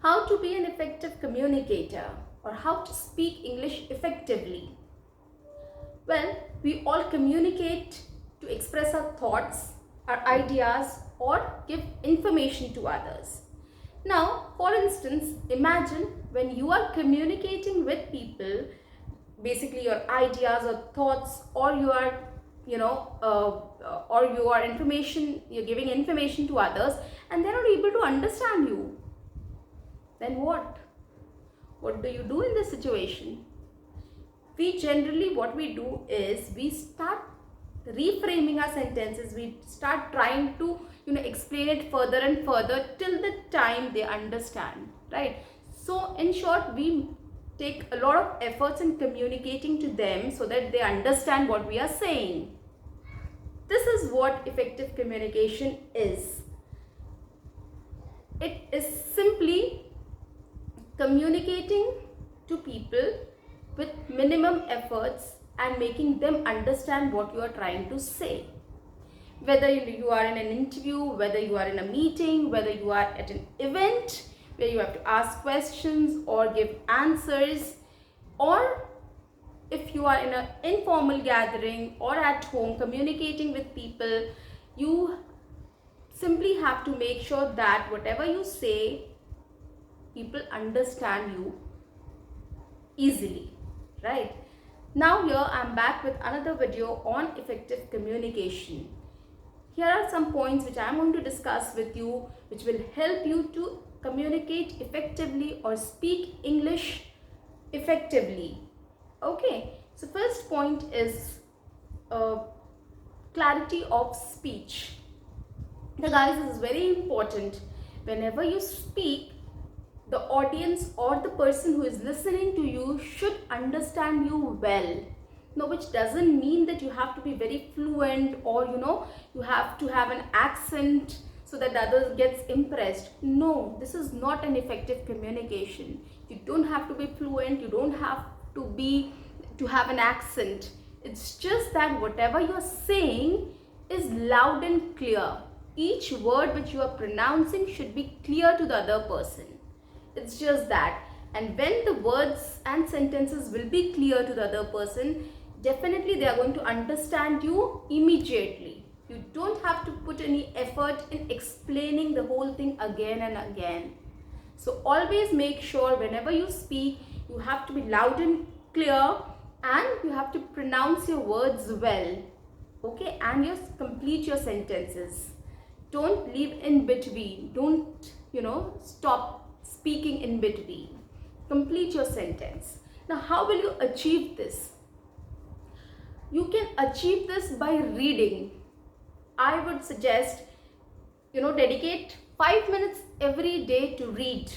How to be an effective communicator or how to speak English effectively. Well, we all communicate to express our thoughts, our ideas, or give information to others. Now, for instance, imagine when you are communicating with people, basically your ideas or thoughts, or your information, you're giving information to others, and they're not able to understand you. Then what? What do you do in this situation? What we do is we start reframing our sentences. We start trying to explain it further and further till the time they understand, right? So in short, we take a lot of efforts in communicating to them so that they understand what we are saying. This is what effective communication is. It is simply communicating to people with minimum efforts and making them understand what you are trying to say. Whether you are in an interview, whether you are in a meeting, whether you are at an event where you have to ask questions or give answers, or if you are in an informal gathering or at home communicating with people, you simply have to make sure that whatever you say, people understand you easily, right? Now here I'm back with another video on effective communication. Here are some points which I'm going to discuss with you, which will help you to communicate effectively or speak English effectively. Okay, so first point is clarity of speech. Now guys, this is very important. Whenever you speak, the audience or the person who is listening to you should understand you well. Now, which doesn't mean that you have to be very fluent or you have to have an accent so that the other gets impressed. No, this is not an effective communication. You don't have to be fluent, you don't have to have an accent. It's just that whatever you're saying is loud and clear. Each word which you are pronouncing should be clear to the other person. It's just that. And when the words and sentences will be clear to the other person, definitely they are going to understand you immediately. You don't have to put any effort in explaining the whole thing again and again. So always make sure whenever you speak, you have to be loud and clear, and you have to pronounce your words well. Okay, and you complete your sentences. Don't leave in between. Don't stop speaking in between. Complete your sentence. Now, how will you achieve this? You can achieve this by reading. I would suggest dedicate 5 minutes every day to read.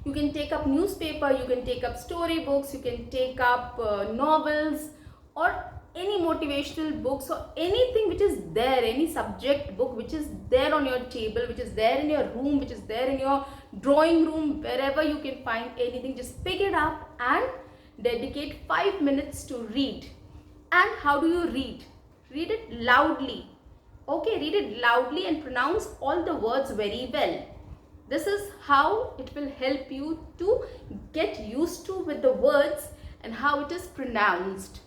You can take up newspaper, you can take up storybooks, you can take up novels, or any motivational books, or anything which is there, any subject book which is there on your table, which is there in your room, which is there in your drawing room, wherever you can find anything, just pick it up and dedicate 5 minutes to read. And how do you read? Read it loudly. Okay, read it loudly and pronounce all the words very well. This is how it will help you to get used to with the words and how it is pronounced.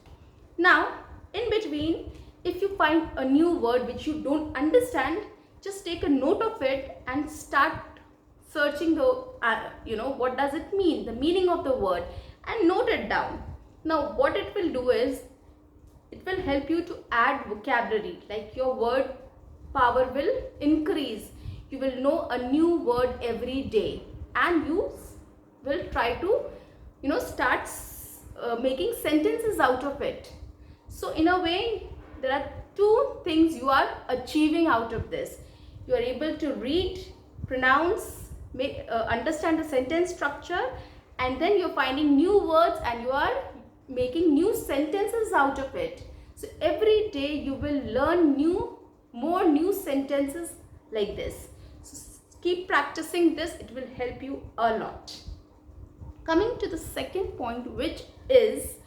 Now, in between, if you find a new word which you don't understand, just take a note of it and start searching what does it mean, the meaning of the word, and note it down. Now, what it will do is, it will help you to add vocabulary, like your word power will increase. You will know a new word every day, and you will try to start making sentences out of it. So in a way, there are two things you are achieving out of this. You are able to read, pronounce, understand the sentence structure, and then you're finding new words and you are making new sentences out of it. So every day you will learn more new sentences like this. So keep practicing this, it will help you a lot. Coming to the second point, which is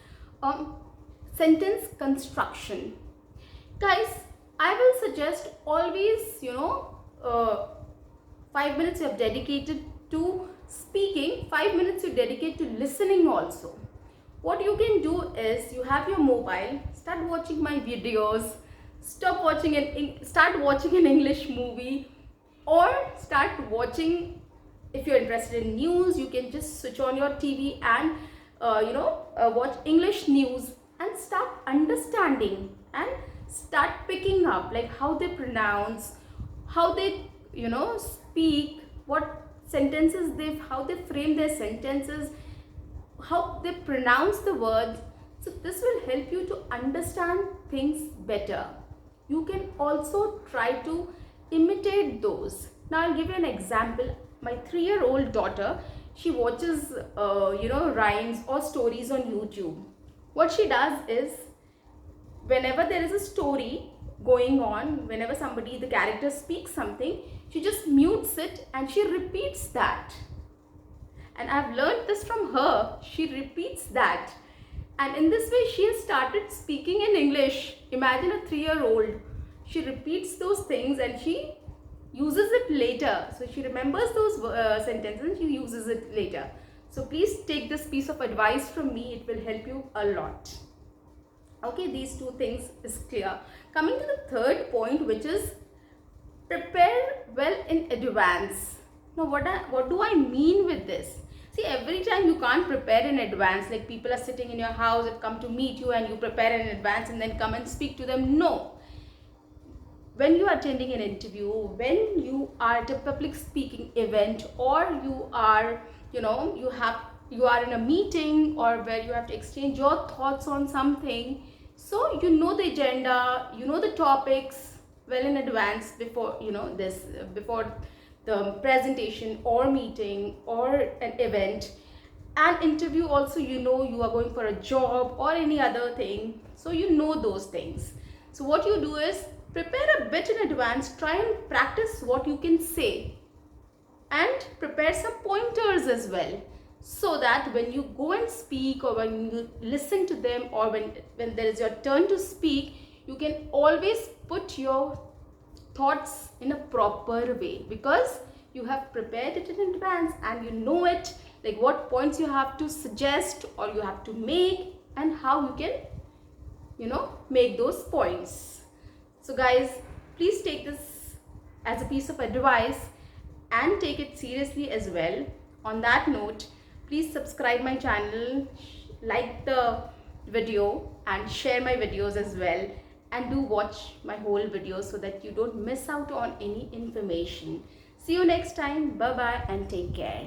sentence construction. Guys, I will suggest always 5 minutes you have dedicated to speaking, 5 minutes you dedicate to listening also. What you can do is, you have your mobile, start watching my videos, start watching an English movie, or start watching. If you're interested in news, you can just switch on your TV and watch English news and start understanding and start picking up like how they pronounce, how they speak, what sentences how they frame their sentences, how they pronounce the words. So this will help you to understand things better. You can also try to imitate those. Now I'll give you an example. My 3-year-old daughter, she watches rhymes or stories on YouTube. What she does is, whenever there is a story going on, whenever the character speaks something, she just mutes it and she repeats that. And I've learned this from her. She repeats that, and in this way she has started speaking in English. Imagine a 3-year-old. She repeats those things and she uses it later. So she remembers those sentences and she uses it later. So please take this piece of advice from me. It will help you a lot. Okay, these two things is clear. Coming to the third point, which is prepare well in advance. Now what do I mean with this? See, every time you can't prepare in advance, like people are sitting in your house and come to meet you and you prepare in advance and then come and speak to them. No. When you are attending an interview, when you are at a public speaking event, or you are in a meeting, or where you have to exchange your thoughts on something, so you know the agenda, you know the topics well in advance before before the presentation or meeting or an event. And interview also, you are going for a job or any other thing, so you know those things. So what you do is, prepare a bit in advance, try and practice what you can say, and prepare some pointers as well, so that when you go and speak, or when you listen to them, or when there is your turn to speak, you can always put your thoughts in a proper way, because you have prepared it in advance and you know it, like what points you have to suggest or you have to make, and how you can make those points. So guys, please take this as a piece of advice and take it seriously as well. On that note, please subscribe my channel, like the video and share my videos as well, and do watch my whole video so that you don't miss out on any information. See you next time. Bye bye and take care.